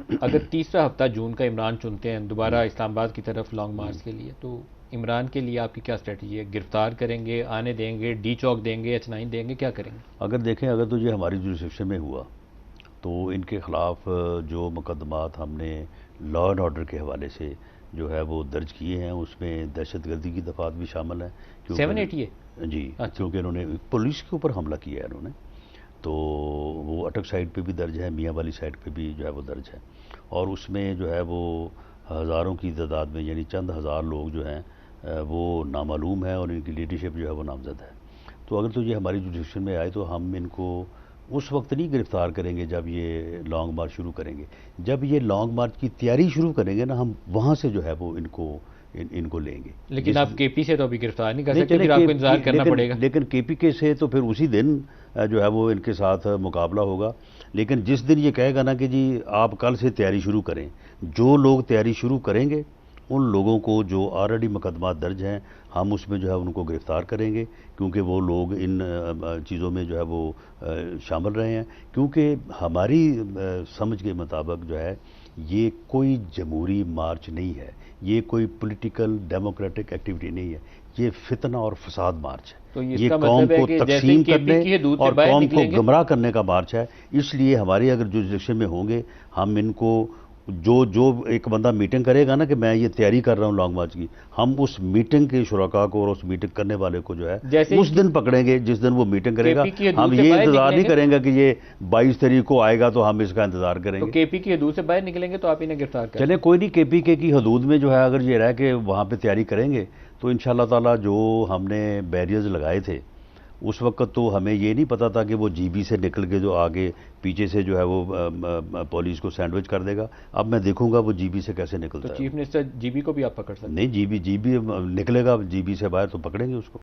اگر تیسرا ہفتہ جون کا عمران چنتے ہیں دوبارہ اسلام آباد کی طرف لانگ مارچ کے لیے، تو عمران کے لیے آپ کی کیا اسٹریٹجی ہے؟ گرفتار کریں گے، آنے دیں گے، ڈی چوک دیں گے، H9 دیں گے، کیا کریں گے؟ اگر دیکھیں، اگر تو یہ ہماری جوریسڈکشن میں ہوا تو ان کے خلاف جو مقدمات ہم نے لا اینڈ آرڈر کے حوالے سے جو ہے وہ درج کیے ہیں، اس میں دہشت گردی کی دفعات بھی شامل ہیں، 780 جی، اچھا، کیونکہ انہوں نے پولیس کے اوپر حملہ کیا ہے انہوں نے، تو وہ اٹک سائٹ پہ بھی درج ہے، میاں والی سائٹ پہ بھی جو ہے وہ درج ہے، اور اس میں جو ہے وہ ہزاروں کی تعداد میں، یعنی چند ہزار لوگ جو ہیں وہ نامعلوم ہیں، اور ان کی لیڈرشپ جو ہے وہ نامزد ہے۔ تو اگر تو یہ ہماری جوریسڈکشن میں آئے تو ہم ان کو اس وقت نہیں گرفتار کریں گے جب یہ لانگ مارچ شروع کریں گے، جب یہ لانگ مارچ کی تیاری شروع کریں گے نا، ہم وہاں سے جو ہے وہ ان کو لیں گے۔ لیکن آپ کے پی سے تو ابھی گرفتار نہیں کر نہیں سکتے، چلے پھر آپ کو انتظار کرنا پڑے گا۔ لیکن کے پی کے سے تو پھر اسی دن جو ہے وہ ان کے ساتھ مقابلہ ہوگا، لیکن جس دن یہ کہے گا نا کہ جی آپ کل سے تیاری شروع کریں، جو لوگ تیاری شروع کریں گے ان لوگوں کو جو آلریڈی مقدمات درج ہیں ہم اس میں جو ہے ان کو گرفتار کریں گے، کیونکہ وہ لوگ ان چیزوں میں جو ہے وہ شامل رہے ہیں، کیونکہ ہماری سمجھ کے مطابق جو ہے یہ کوئی جمہوری مارچ نہیں ہے، یہ کوئی پولیٹیکل ڈیموکریٹک ایکٹیویٹی نہیں ہے، یہ فتنہ اور فساد مارچ ہے، تو اس یہ کا قوم مطلب ہے کو کہ جیسے تقسیم کے پی کرنے کی حدود سے اور باہر قوم کو نکلیں گے، گمراہ کرنے کا مارچ ہے۔ اس لیے ہماری اگر جوریسڈکشن میں ہوں گے، ہم ان کو جو ایک بندہ میٹنگ کرے گا نا کہ میں یہ تیاری کر رہا ہوں لانگ مارچ کی، ہم اس میٹنگ کے شرکاء کو اور اس میٹنگ کرنے والے کو جو ہے جیسے اس دن پکڑیں گے جس دن وہ میٹنگ کرے کے گا۔ پی کی ہم حدود سے یہ باہر انتظار نکلیں نہیں گے، کریں گے کہ یہ 22 تاریخ کو آئے گا تو ہم اس کا انتظار کریں تو گے۔ کے پی کی حدود سے باہر نکلیں گے تو آپ انہیں گرفتار کر چلیں لیں۔ کوئی نہیں، کے پی کے کی حدود میں جو ہے اگر یہ رہ کے وہاں پہ تیاری کریں گے تو انشاءاللہ تعالیٰ جو ہم نے بیریئرز لگائے تھے اس وقت تو ہمیں یہ نہیں پتا تھا کہ وہ جی بی سے نکل کے جو آگے پیچھے سے جو ہے وہ پولیس کو سینڈوچ کر دے گا۔ اب میں دیکھوں گا وہ جی بی سے کیسے تو نکلتا ہے وہ۔ چیف منسٹر جی بی کو بھی آپ پکڑ سکتے ہیں۔ نہیں، جی بی نکلے گا جی بی سے باہر تو پکڑیں گے اس کو۔